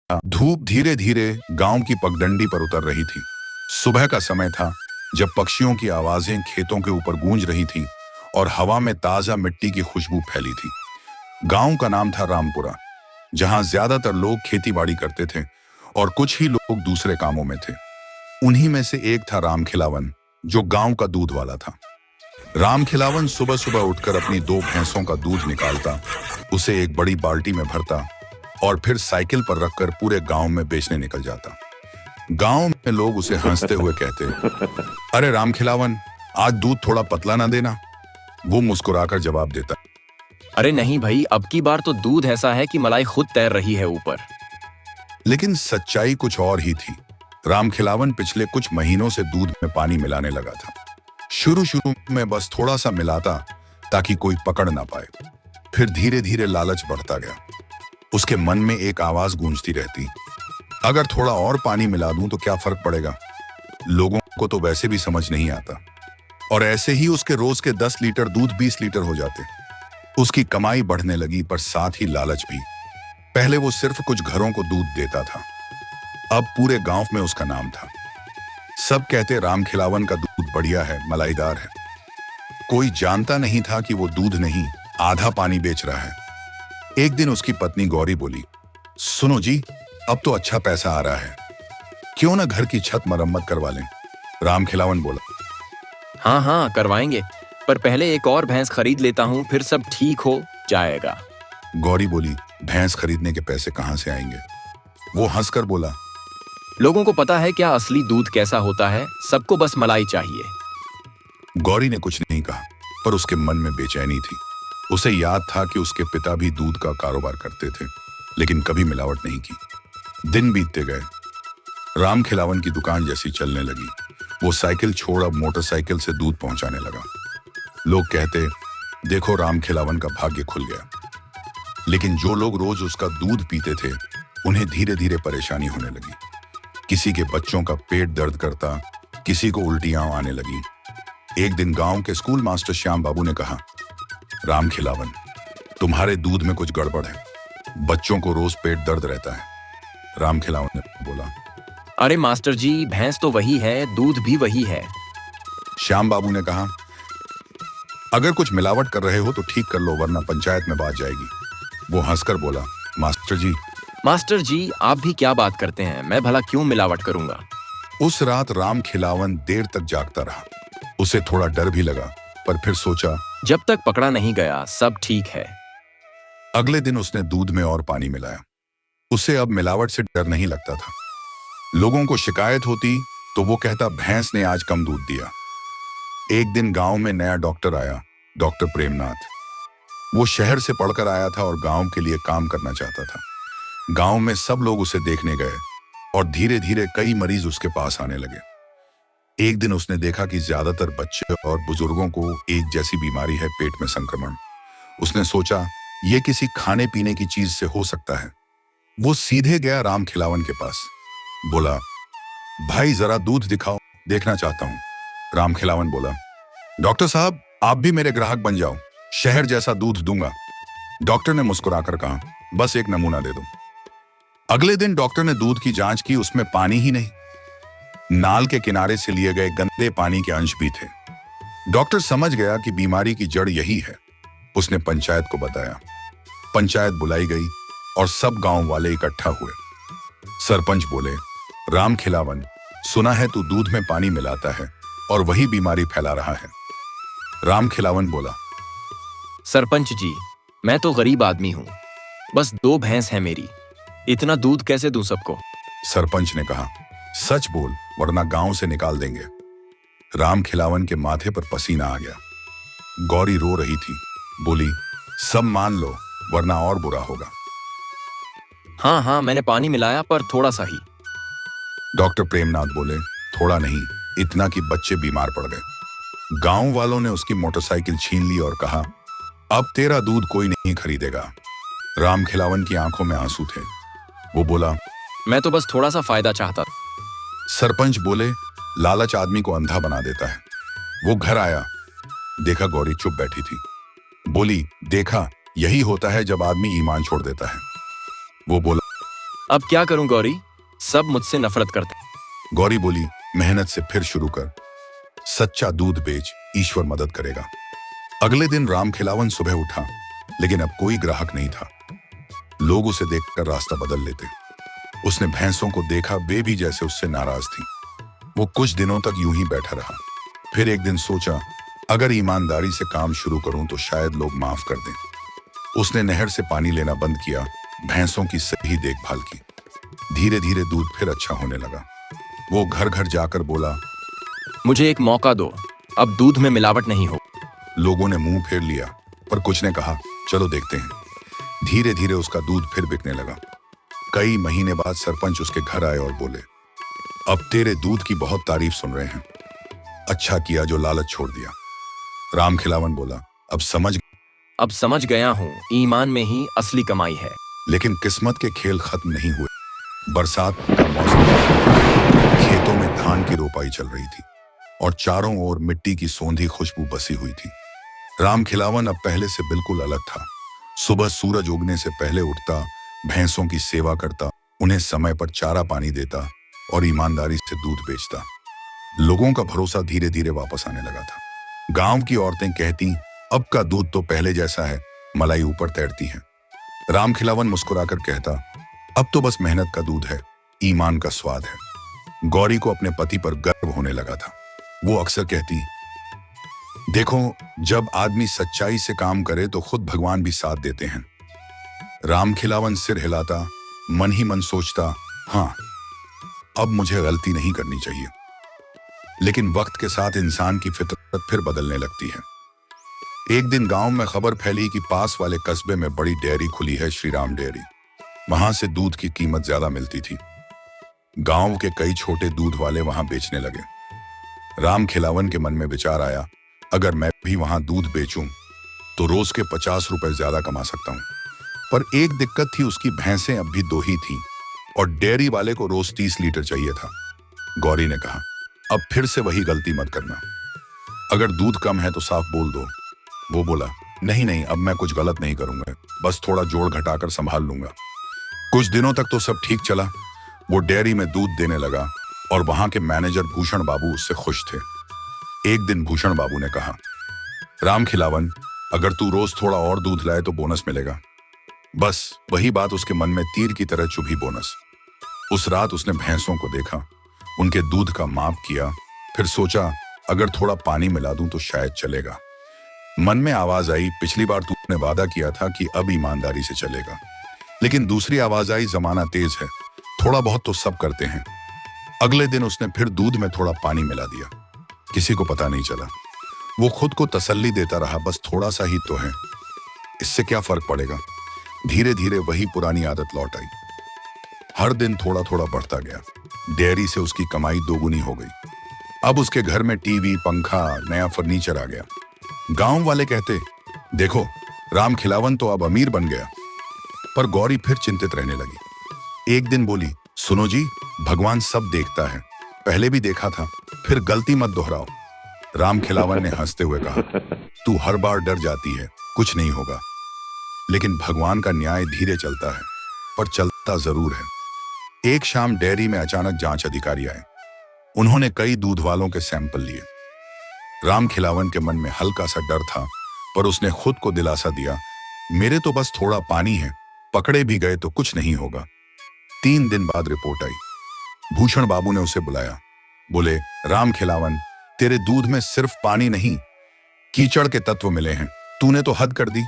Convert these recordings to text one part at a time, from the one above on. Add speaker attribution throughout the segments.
Speaker 1: धूप धीरे धीरे गांव की पगडंडी पर उतर रही थी। सुबह का समय था जब पक्षियों की आवाजें खेतों के ऊपर गूंज रही थीं और हवा में ताजा मिट्टी की खुशबू फैली थी। गांव का नाम था रामपुरा, जहां ज्यादातर लोग खेती बाड़ी करते थे और कुछ ही लोग दूसरे कामों में थे। उन्हीं में से एक था राम खिलावन, जो गांव का दूध वाला था। राम खिलावन सुबह सुबह उठकर अपनी 2 भैंसों का दूध निकालता, उसे एक बड़ी बाल्टी में भरता और फिर साइकिल पर रखकर पूरे गांव में बेचने निकल जाता। गांव में लोग उसे हंसते हुए कहते, अरे राम खिलावन, आज दूध थोड़ा पतला ना देना। वो मुस्कुराकर जवाब देता,
Speaker 2: अरे नहीं भाई, अब की बार तो दूध ऐसा है कि मलाई खुद तैर रही है ऊपर।
Speaker 1: लेकिन सच्चाई कुछ और ही थी। राम खिलावन पिछले कुछ महीनों से दूध में पानी मिलाने लगा था। शुरू शुरू में बस थोड़ा सा मिलाता ताकि कोई पकड़ ना पाए। फिर धीरे धीरे लालच बढ़ता गया। उसके मन में एक आवाज गूंजती रहती, अगर थोड़ा और पानी मिला दूं तो क्या फर्क पड़ेगा, लोगों को तो वैसे भी समझ नहीं आता। और ऐसे ही उसके रोज के 10 लीटर दूध 20 लीटर हो जाते। उसकी कमाई बढ़ने लगी, पर साथ ही लालच भी। पहले वो सिर्फ कुछ घरों को दूध देता था, अब पूरे गांव में उसका नाम था। सब कहते राम खिलावन का दूध बढ़िया है, मलाईदार है। कोई जानता नहीं था कि वो दूध नहीं, आधा पानी बेच रहा है। एक दिन उसकी पत्नी गौरी बोली, सुनो जी, अब तो अच्छा पैसा आ रहा है, क्यों ना घर की छत मरम्मत करवा लें। राम खिलावन बोला,
Speaker 2: हाँ हाँ करवाएंगे, पर पहले एक और भैंस खरीद लेता हूँ, फिर सब ठीक हो जाएगा।
Speaker 1: गौरी बोली, भैंस खरीदने के पैसे कहां से आएंगे। वो हंसकर बोला,
Speaker 2: लोगों को पता है क्या असली दूध कैसा होता है, सबको बस मलाई चाहिए।
Speaker 1: गौरी ने कुछ नहीं कहा, पर उसके मन में बेचैनी थी। उसे याद था कि उसके पिता भी दूध का कारोबार करते थे, लेकिन कभी मिलावट नहीं की। दिन बीतते गए, राम खिलावन की दुकान जैसी चलने लगी। वो साइकिल छोड़ अब मोटरसाइकिल से दूध पहुंचाने लगा। लोग कहते, देखो राम खिलावन का भाग्य खुल गया। लेकिन जो लोग रोज उसका दूध पीते थे, उन्हें धीरे धीरे परेशानी होने लगी। किसी के बच्चों का पेट दर्द करता, किसी को उल्टियां आने लगी। एक दिन गांव के स्कूल मास्टर श्याम बाबू ने कहा, राम खिलावन, तुम्हारे दूध में कुछ गड़बड़ है, बच्चों को रोज पेट दर्द रहता है। राम खिलावन ने बोला,
Speaker 2: अरे मास्टर जी, भैंस तो वही है, दूध भी वही है।
Speaker 1: श्याम बाबू ने कहा, अगर कुछ मिलावट कर रहे हो तो ठीक कर लो, वरना पंचायत में बात जाएगी। वो हंसकर बोला, मास्टर जी
Speaker 2: आप भी क्या बात करते हैं, मैं भला क्यों मिलावट करूंगा।
Speaker 1: उस रात राम खिलावन देर तक जागता रहा। उसे थोड़ा डर भी लगा, पर फिर सोचा,
Speaker 2: जब तक पकड़ा नहीं गया सब ठीक है।
Speaker 1: अगले दिन उसने दूध में और पानी मिलाया। उसे अब मिलावट से डर नहीं लगता था। लोगों को शिकायत होती तो वो कहता, भैंस ने आज कम दूध दिया। एक दिन गांव में नया डॉक्टर आया, डॉक्टर प्रेमनाथ। वो शहर से पढ़कर आया था और गांव के लिए काम करना चाहता था। गांव में सब लोग उसे देखने गए और धीरे धीरे कई मरीज उसके पास आने लगे। एक दिन उसने देखा कि ज्यादातर बच्चे और बुजुर्गों को एक जैसी बीमारी है, पेट में संक्रमण। उसने सोचा, ये किसी खाने पीने की चीज से हो सकता है। वो सीधे गया राम खिलावन के पास, बोला, भाई जरा दूध दिखाओ, देखना चाहता हूं। राम खिलावन बोला, डॉक्टर साहब, आप भी मेरे ग्राहक बन जाओ, शहर जैसा दूध दूंगा। डॉक्टर ने मुस्कुराकर कहा, बस एक नमूना दे दो। अगले दिन डॉक्टर ने दूध की जांच की, उसमें पानी ही नहीं, नाल के किनारे से लिए गए गंदे पानी के अंश भी थे। डॉक्टर समझ गया कि बीमारी की जड़ यही है। उसने पंचायत को बताया। पंचायत बुलाई गई और सब गांव वाले इकट्ठा हुए। सरपंच बोले, राम खिलावन, सुना है तू दूध में पानी मिलाता है और वही बीमारी फैला रहा है। राम खिलावन बोला,
Speaker 2: सरपंच जी, मैं तो गरीब आदमी हूँ, बस 2 भैंस है मेरी, इतना दूध कैसे दूं सबको।
Speaker 1: सरपंच ने कहा, सच बोल, वरना गांव से निकाल देंगे। राम खिलावन के माथे पर पसीना आ गया। गौरी रो रही थी, बोली, सब मान लो, वरना और बुरा होगा।
Speaker 2: हाँ हाँ, मैंने पानी मिलाया, पर थोड़ा सा ही।
Speaker 1: डॉक्टर प्रेमनाथ बोले, थोड़ा नहीं, इतना कि बच्चे बीमार पड़ गए। गांव वालों ने उसकी मोटरसाइकिल छीन ली और कहा, अब तेरा दूध कोई नहीं खरीदेगा। राम खिलावन की आंखों में आंसू थे। वो बोला,
Speaker 2: मैं तो बस थोड़ा सा फायदा चाहता।
Speaker 1: सरपंच बोले, लालच आदमी को अंधा बना देता है। वो घर आया, देखा गौरी चुप बैठी थी। बोली, देखा, यही होता है जब आदमी ईमान छोड़ देता है। वो बोला,
Speaker 2: अब क्या करूं गौरी, सब मुझसे नफरत करते।
Speaker 1: गौरी बोली, मेहनत से फिर शुरू कर, सच्चा दूध बेच, ईश्वर मदद करेगा। अगले दिन रामखिलावन सुबह उठा, लेकिन अब कोई ग्राहक नहीं था। लोग उसे देखकर रास्ता बदल लेते। उसने भैंसों को देखा, वे भी जैसे उससे नाराज थी। वो कुछ दिनों तक यूं ही बैठा रहा। फिर एक दिन सोचा, अगर ईमानदारी से काम शुरू करूं तो शायद लोग माफ कर दें। उसने नहर से पानी लेना बंद किया, भैंसों की सही देखभाल की। धीरे धीरे दूध फिर अच्छा होने लगा। वो घर घर जाकर बोला,
Speaker 2: मुझे एक मौका दो, अब दूध में मिलावट नहीं हो।
Speaker 1: लोगों ने मुंह फेर लिया, पर कुछ ने कहा, चलो देखते हैं। धीरे धीरे उसका दूध फिर बिकने लगा। कई महीने बाद सरपंच उसके घर आए और बोले, अब तेरे दूध की बहुत तारीफ सुन रहे हैं। अच्छा किया जो लालच छोड़ दिया। रामखिलावन बोला,
Speaker 2: अब समझ गया हूँ, ईमान में ही असली कमाई है।
Speaker 1: लेकिन किस्मत के खेल खत्म नहीं हुए। बरसात का मौसम था। खेतों में धान की रोपाई चल रही थी और चारों ओर मिट्टी की सौंधी खुशबू बसी हुई थी। रामखिलावन अब पहले से बिल्कुल अलग था। सुबह सूरज उगने से पहले उठता, भैंसों की सेवा करता, उन्हें समय पर चारा पानी देता और ईमानदारी से दूध बेचता। लोगों का भरोसा धीरे धीरे वापस आने लगा था। गांव की औरतें कहती, अब का दूध तो पहले जैसा है, मलाई ऊपर तैरती है। रामखिलावन मुस्कुराकर कहता, अब तो बस मेहनत का दूध है, ईमान का स्वाद है। गौरी को अपने पति पर गर्व होने लगा था। वो अक्सर कहती, देखो, जब आदमी सच्चाई से काम करे तो खुद भगवान भी साथ देते हैं। रामखिलावन सिर हिलाता, मन ही मन सोचता, हाँ, अब मुझे गलती नहीं करनी चाहिए। लेकिन वक्त के साथ इंसान की फितरत फिर बदलने लगती है। एक दिन गांव में खबर फैली कि पास वाले कस्बे में बड़ी डेयरी खुली है, श्री राम डेयरी। वहां से दूध की कीमत ज्यादा मिलती थी। गांव के कई छोटे दूध वाले वहां बेचने लगे। रामखिलावन के मन में विचार आया, अगर मैं भी वहां दूध बेचूं तो रोज के 50 रुपए ज्यादा कमा सकता हूं। पर एक दिक्कत थी, उसकी भैंसें अब भी 2 ही थीं और डेयरी वाले को रोज 30 लीटर चाहिए था। गौरी ने कहा, अब फिर से वही गलती मत करना। अगर दूध कम है तो साफ बोल दो। वो बोला, नहीं नहीं, अब मैं कुछ गलत नहीं करूंगा, बस थोड़ा जोड़ घटाकर संभाल लूंगा। कुछ दिनों तक तो सब ठीक चला। वो डेयरी में दूध देने लगा और वहां के मैनेजर भूषण बाबू उससे खुश थे। एक दिन भूषण बाबू ने कहा, रामखिलावन, अगर तू रोज थोड़ा और दूध लाए तो बोनस मिलेगा। बस वही बात उसके मन में तीर की तरह चुभी, बोनस। उस रात उसने भैंसों को देखा, उनके दूध का माप किया, फिर सोचा, अगर थोड़ा पानी मिला दूं तो शायद चलेगा। मन में आवाज आई, पिछली बार तूने वादा किया था कि अब ईमानदारी से चलेगा। लेकिन दूसरी आवाज आई, जमाना तेज है, थोड़ा बहुत तो सब करते हैं। अगले दिन उसने फिर दूध में थोड़ा पानी मिला दिया। किसी को पता नहीं चला। वो खुद को तसल्ली देता रहा, बस थोड़ा सा ही तो है, इससे क्या फर्क पड़ेगा। धीरे धीरे वही पुरानी आदत लौट आई। हर दिन थोड़ा थोड़ा बढ़ता गया। डेयरी से उसकी कमाई दोगुनी हो गई। अब उसके घर में टीवी, पंखा, नया फर्नीचर आ गया। गांव वाले कहते, देखो, रामखिलावन तो अब अमीर बन गया। पर गौरी फिर चिंतित रहने लगी। एक दिन बोली, सुनो जी, भगवान सब देखता है, पहले भी देखा था, फिर गलती मत दोहराओ। रामखिलावन ने हंसते हुए कहा, तू हर बार डर जाती है, कुछ नहीं होगा। लेकिन भगवान का न्याय धीरे चलता है, पर चलता जरूर है। एक शाम डेयरी में अचानक जांच अधिकारी आए। उन्होंने कई दूध वालों के सैंपल लिए। रामखिलावन के मन में हल्का सा डर था, पर उसने खुद को दिलासा दिया, मेरे तो बस थोड़ा पानी है, पकड़े भी गए तो कुछ नहीं होगा। 3 दिन बाद रिपोर्ट आई। भूषण बाबू ने उसे बुलाया। बोले, रामखिलावन, तेरे दूध में सिर्फ पानी नहीं, कीचड़ के तत्व मिले हैं, तूने तो हद कर दी।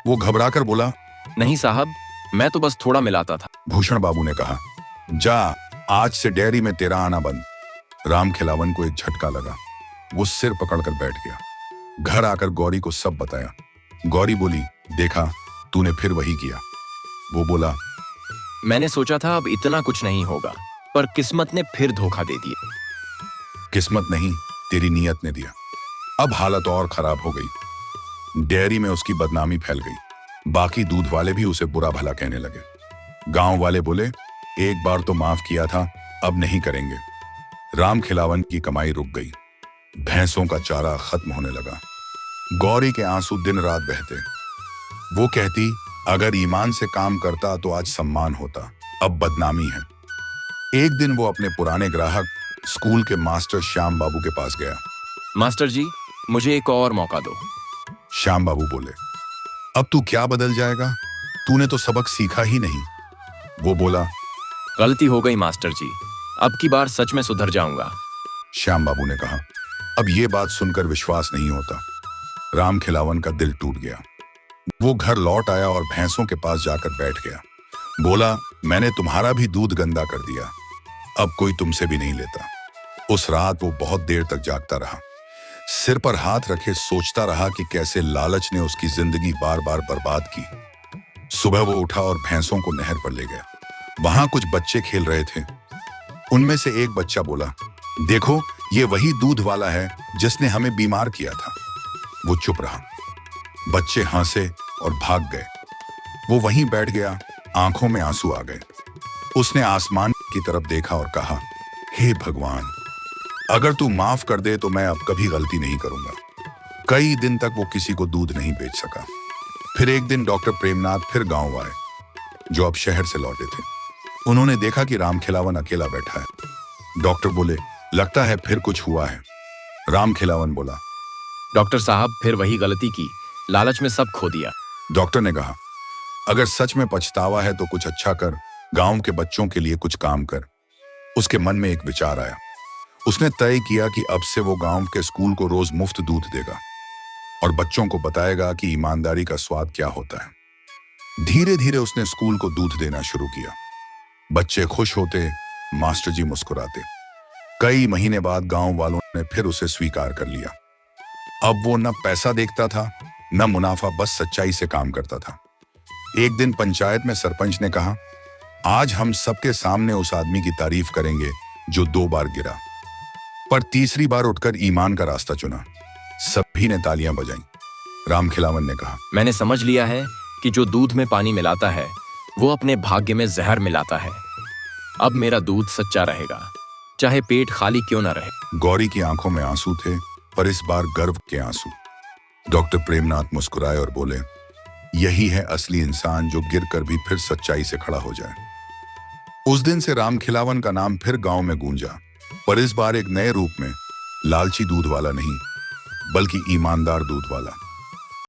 Speaker 1: वो घबराकर बोला,
Speaker 2: नहीं साहब, मैं तो बस थोड़ा मिलाता था।
Speaker 1: भूषण बाबू ने कहा, जा, आज से डेयरी में तेरा आना बंद। रामखिलावन को एक झटका लगा। वो सिर पकड़कर बैठ गया। घर आकर गौरी को सब बताया। गौरी बोली, देखा, तूने फिर वही किया। वो बोला,
Speaker 2: मैंने सोचा था अब इतना कुछ नहीं होगा, पर किस्मत ने फिर धोखा दे दिया।
Speaker 1: किस्मत नहीं, तेरी नीयत ने दिया। अब हालत और खराब हो गई। डेयरी में उसकी बदनामी फैल गई। बाकी दूध वाले भी उसे बुरा भला कहने लगे। गांव वाले बोले, एक बार तो माफ किया था, अब नहीं करेंगे। रामखिलावन की कमाई रुक गई। भैंसों का चारा खत्म होने लगा। गौरी के आंसू दिन रात बहते। वो कहती, अगर ईमान से काम करता तो आज सम्मान होता, अब बदनामी है। एक दिन वो अपने पुराने ग्राहक स्कूल के मास्टर श्याम बाबू के पास गया।
Speaker 2: मास्टर जी, मुझे एक और मौका दो।
Speaker 1: श्याम बाबू बोले, अब तू क्या बदल जाएगा? तूने तो सबक सीखा ही नहीं। वो बोला,
Speaker 2: गलती हो गई मास्टर जी, अब की बार सच में सुधर जाऊंगा।
Speaker 1: श्याम बाबू ने कहा। अब ये बात सुनकर विश्वास नहीं होता। राम खिलावन का दिल टूट गया। वो घर लौट आया और भैंसों के पास जाकर बैठ गया। बोला, मैंने तुम्हारा भी दूध गंदा कर दिया, अब कोई तुमसे भी नहीं लेता। उस रात वो बहुत देर तक जागता रहा। सिर पर हाथ रखे सोचता रहा कि कैसे लालच ने उसकी जिंदगी बार बार बर्बाद की। सुबह वो उठा और भैंसों को नहर पर ले गया। वहां कुछ बच्चे खेल रहे थे। उनमें से एक बच्चा बोला, देखो, ये वही दूध वाला है जिसने हमें बीमार किया था। वो चुप रहा। बच्चे हंसे और भाग गए। वो वहीं बैठ गया, आंखों में आंसू आ गए। उसने आसमान की तरफ देखा और कहा, हे भगवान, अगर तू माफ कर दे तो मैं अब कभी गलती नहीं करूंगा। कई दिन तक वो किसी को दूध नहीं बेच सका। फिर एक दिन डॉक्टर प्रेमनाथ फिर गांव आए, जो अब शहर से लौटे थे। उन्होंने देखा कि राम खिलावन अकेला बैठा है। डॉक्टर बोले, लगता है फिर कुछ हुआ है। राम खिलावन बोला,
Speaker 2: डॉक्टर साहब, फिर वही गलती की, लालच में सब खो दिया।
Speaker 1: डॉक्टर ने कहा, अगर सच में पछतावा है तो कुछ अच्छा कर, गांव के बच्चों के लिए कुछ काम कर। उसके मन में एक विचार आया। उसने तय किया कि अब से वो गांव के स्कूल को रोज मुफ्त दूध देगा और बच्चों को बताएगा कि ईमानदारी का स्वाद क्या होता है। धीरे धीरे उसने स्कूल को दूध देना शुरू किया। बच्चे खुश होते, मास्टर जी मुस्कुराते। कई महीने बाद गांव वालों ने फिर उसे स्वीकार कर लिया। अब वो न पैसा देखता था न मुनाफा, बस सच्चाई से काम करता था। एक दिन पंचायत में सरपंच ने कहा, आज हम सबके सामने उस आदमी की तारीफ करेंगे जो 2 बार गिरा पर तीसरी बार उठकर ईमान का रास्ता चुना। सभी ने तालियां बजाईं। राम खिलावन ने कहा,
Speaker 2: मैंने समझ लिया है कि जो दूध में पानी मिलाता है वो अपने भाग्य में जहर मिलाता है। अब मेरा दूध सच्चा रहेगा, चाहे पेट खाली क्यों ना रहे।
Speaker 1: गौरी की आंखों में आंसू थे, पर इस बार गर्व के आंसू। डॉक्टर प्रेमनाथ मुस्कुराए और बोले, यही है असली इंसान जो गिरकर भी फिर सच्चाई से खड़ा हो जाए। उस दिन से राम खिलावन का नाम फिर गांव में गूंजा, पर इस बार एक नए रूप में। लालची दूध वाला नहीं, बल्कि ईमानदार दूध वाला।